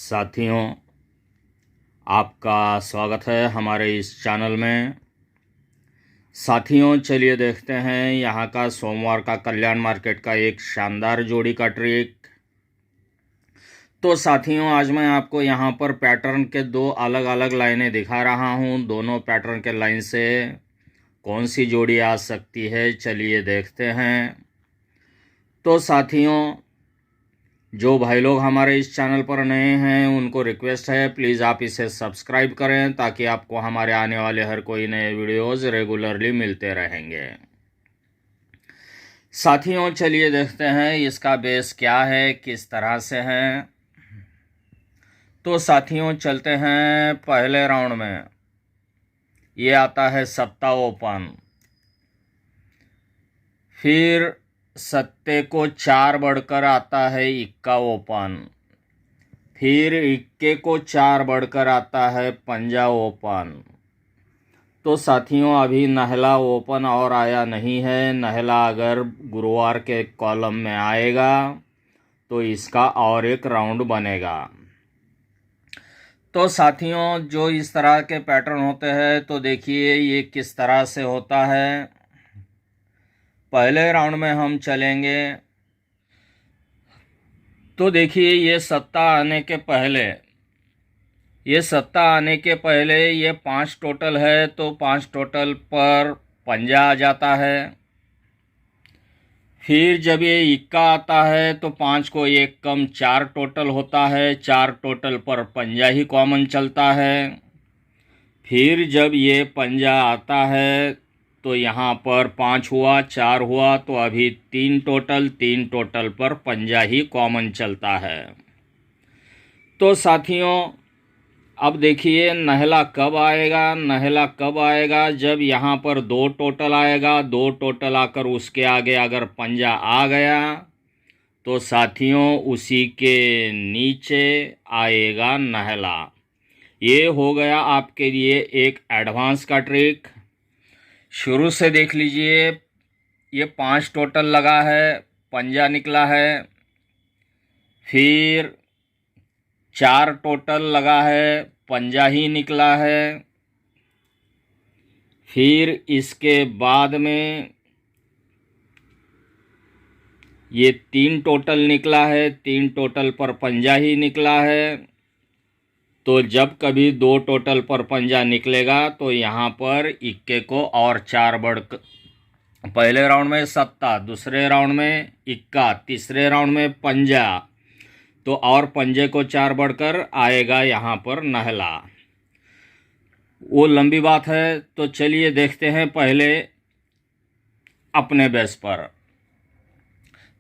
साथियों, आपका स्वागत है हमारे इस चैनल में। साथियों, चलिए देखते हैं यहाँ का सोमवार का कल्याण मार्केट का एक शानदार जोड़ी का ट्रिक। तो साथियों, आज मैं आपको यहाँ पर पैटर्न के दो अलग अलग लाइनें दिखा रहा हूँ। दोनों पैटर्न के लाइन से कौन सी जोड़ी आ सकती है, चलिए देखते हैं। तो साथियों, जो भाई लोग हमारे इस चैनल पर नए हैं उनको रिक्वेस्ट है, प्लीज़ आप इसे सब्सक्राइब करें ताकि आपको हमारे आने वाले हर कोई नए वीडियोज़ रेगुलरली मिलते रहेंगे। साथियों, चलिए देखते हैं इसका बेस क्या है, किस तरह से है। तो साथियों, चलते हैं पहले राउंड में। ये आता है सत्ता ओपन, फिर सत्ते को 4 बढ़कर आता है इक्का ओपन, फिर इक्के को 4 बढ़कर आता है पंजा ओपन। तो साथियों, अभी नहला ओपन और आया नहीं है। नहला अगर गुरुवार के कॉलम में आएगा तो इसका और एक राउंड बनेगा। तो साथियों, जो इस तरह के पैटर्न होते हैं, तो देखिए ये किस तरह से होता है। पहले राउंड में हम चलेंगे। तो देखिए ये सत्ता आने के पहले ये 5 टोटल है, तो 5 टोटल पर पंजा आ जाता है। फिर जब ये इक्का आता है तो 5 को 1 कम 4 टोटल होता है। 4 टोटल पर पंजा ही कॉमन चलता है। फिर जब ये पंजा आता है तो यहाँ पर 5 हुआ, 4 हुआ, तो अभी 3 टोटल पर पंजा ही कॉमन चलता है। तो साथियों, अब देखिए नहला कब आएगा। जब यहाँ पर 2 टोटल आएगा। 2 टोटल आकर उसके आगे अगर पंजा आ गया तो साथियों उसी के नीचे आएगा नहला। ये हो गया आपके लिए एक एडवांस का ट्रिक। शुरू से देख लीजिए, ये 5 टोटल लगा है, पंजा निकला है। फिर 4 टोटल लगा है, पंजा ही निकला है। फिर इसके बाद में ये 3 टोटल निकला है, 3 टोटल पर पंजा ही निकला है। तो जब कभी 2 टोटल पर पंजा निकलेगा तो यहाँ पर इक्के को और 4 बढ़, पहले राउंड में सत्ता, दूसरे राउंड में इक्का, तीसरे राउंड में पंजा, तो और पंजे को 4 बढ़कर आएगा यहाँ पर नहला। वो लंबी बात है, तो चलिए देखते हैं पहले अपने बेस पर।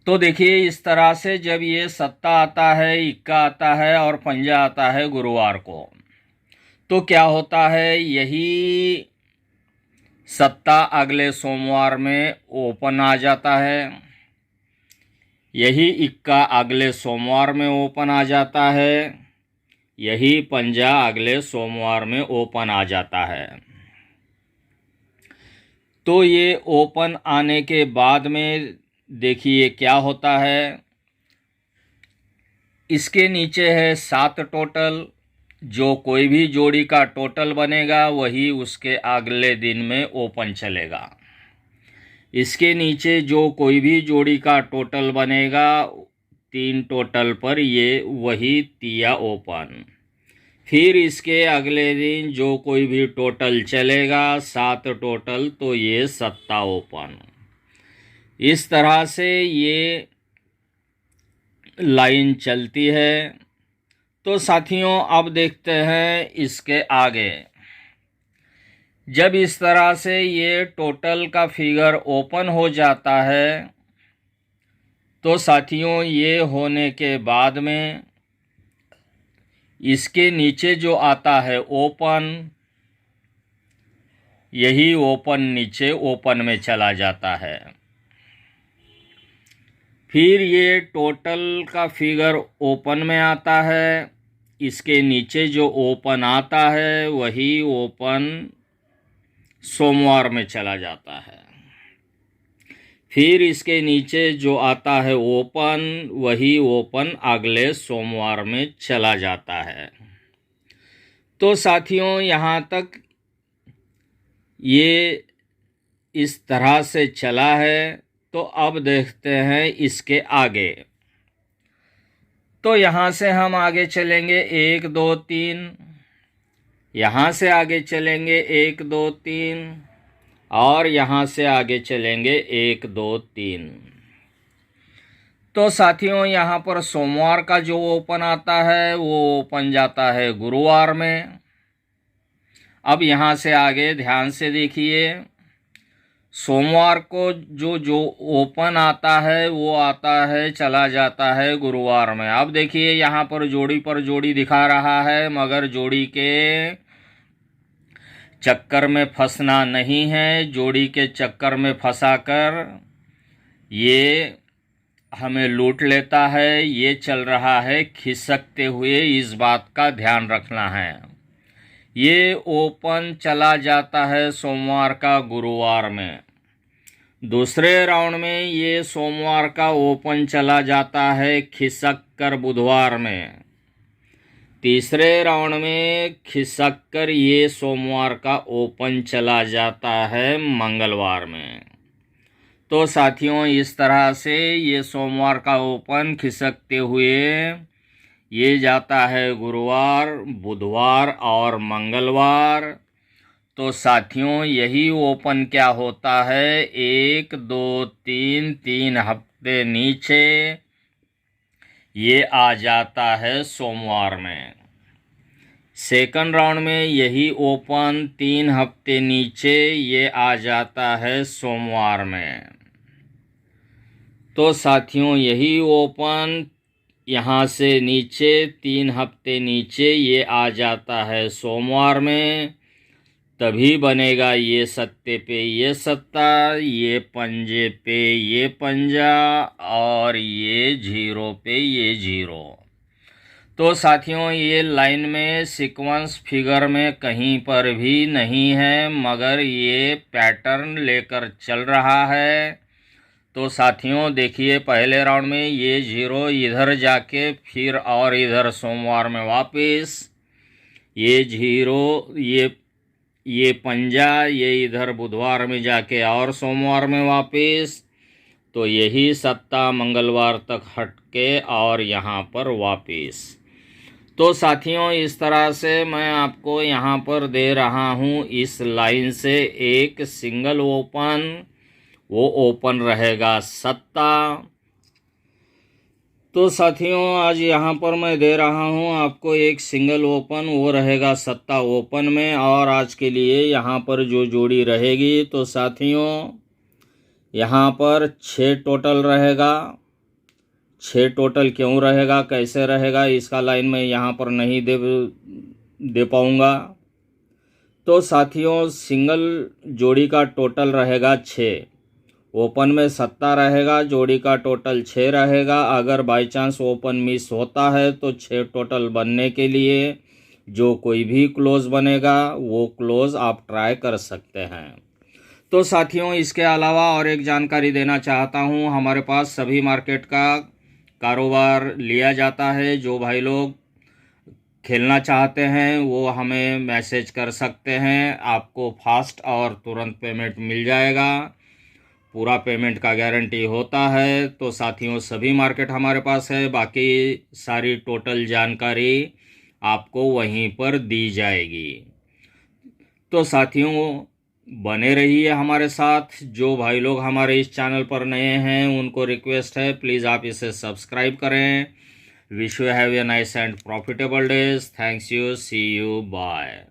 तो देखिए इस तरह से जब ये सत्ता आता है, इक्का आता है और पंजा आता है गुरुवार को, तो क्या होता है, यही सत्ता अगले सोमवार में ओपन आ जाता है। यही इक्का अगले सोमवार में ओपन आ जाता है। यही पंजा अगले सोमवार में ओपन आ जाता है। तो ये ओपन आने के बाद में देखिए क्या होता है। इसके नीचे है 7 टोटल। जो कोई भी जोड़ी का टोटल बनेगा वही उसके अगले दिन में ओपन चलेगा। इसके नीचे जो कोई भी जोड़ी का टोटल बनेगा 3 टोटल पर ये वही तिया ओपन। फिर इसके अगले दिन जो कोई भी टोटल चलेगा 7 टोटल, तो ये सत्ता ओपन। इस तरह से ये लाइन चलती है। तो साथियों, अब देखते हैं इसके आगे। जब इस तरह से ये टोटल का फिगर ओपन हो जाता है तो साथियों ये होने के बाद में इसके नीचे जो आता है ओपन, यही ओपन नीचे ओपन में चला जाता है। फिर ये टोटल का फिगर ओपन में आता है। इसके नीचे जो ओपन आता है वही ओपन सोमवार में चला जाता है। फिर इसके नीचे जो आता है ओपन, वही ओपन अगले सोमवार में चला जाता है। तो साथियों यहाँ तक ये इस तरह से चला है। तो अब देखते हैं इसके आगे। तो यहाँ से हम आगे चलेंगे 1 2 3, यहाँ से आगे चलेंगे 1 2 3 और यहाँ से आगे चलेंगे 1 2 3। तो साथियों यहाँ पर सोमवार का जो ओपन आता है वो ओपन जाता है गुरुवार में। अब यहाँ से आगे ध्यान से देखिए, सोमवार को जो ओपन आता है वो आता है चला जाता है गुरुवार में। अब देखिए यहाँ पर जोड़ी दिखा रहा है, मगर जोड़ी के चक्कर में फंसना नहीं है। जोड़ी के चक्कर में फंसाकर ये हमें लूट लेता है। ये चल रहा है खिसकते हुए, इस बात का ध्यान रखना है। ये ओपन चला जाता है सोमवार का गुरुवार में। दूसरे राउंड में ये सोमवार का ओपन चला जाता है खिसक कर बुधवार में। तीसरे राउंड में खिसक कर ये सोमवार का ओपन चला जाता है मंगलवार में। तो साथियों इस तरह से ये सोमवार का ओपन खिसकते हुए ये जाता है गुरुवार, बुधवार और मंगलवार। तो साथियों यही ओपन क्या होता है, 1 2 3 3 हफ्ते नीचे ये आ जाता है सोमवार में। सेकंड राउंड में यही ओपन 3 हफ्ते नीचे ये आ जाता है सोमवार में। तो साथियों यही ओपन यहाँ से नीचे 3 हफ्ते नीचे ये आ जाता है सोमवार में। तभी बनेगा ये सत्ते पे ये सत्ता, ये पंजे पे ये पंजा और ये जीरो पे ये जीरो। तो साथियों ये लाइन में सीक्वेंस फिगर में कहीं पर भी नहीं है, मगर ये पैटर्न लेकर चल रहा है। तो साथियों देखिए पहले राउंड में ये जीरो इधर जाके फिर और इधर सोमवार में वापस ये जीरो, ये पंजा, ये इधर बुधवार में जाके और सोमवार में वापस। तो यही सत्ता मंगलवार तक हटके और यहाँ पर वापस। तो साथियों इस तरह से मैं आपको यहाँ पर दे रहा हूँ इस लाइन से एक सिंगल ओपन, वो ओपन रहेगा सत्ता। तो साथियों आज यहाँ पर मैं दे रहा हूँ आपको एक सिंगल ओपन, वो रहेगा सत्ता ओपन में। और आज के लिए यहाँ पर जो जोड़ी रहेगी, तो साथियों यहाँ पर 6 टोटल रहेगा। 6 टोटल क्यों रहेगा, कैसे रहेगा, इसका लाइन मैं यहाँ पर नहीं दे पाऊँगा। तो साथियों सिंगल जोड़ी का टोटल रहेगा 6, ओपन में सत्ता रहेगा, जोड़ी का टोटल 6 रहेगा। अगर बाई चांस ओपन मिस होता है तो 6 टोटल बनने के लिए जो कोई भी क्लोज बनेगा वो क्लोज आप ट्राई कर सकते हैं। तो साथियों इसके अलावा और एक जानकारी देना चाहता हूँ, हमारे पास सभी मार्केट का कारोबार लिया जाता है। जो भाई लोग खेलना चाहते हैं वो हमें मैसेज कर सकते हैं, आपको फास्ट और तुरंत पेमेंट मिल जाएगा। पूरा पेमेंट का गारंटी होता है। तो साथियों सभी मार्केट हमारे पास है, बाकी सारी टोटल जानकारी आपको वहीं पर दी जाएगी। तो साथियों बने रहिए हमारे साथ। जो भाई लोग हमारे इस चैनल पर नए हैं उनको रिक्वेस्ट है प्लीज़ आप इसे सब्सक्राइब करें। Wish you have a nice and profitable days. Thanks you, see you, bye.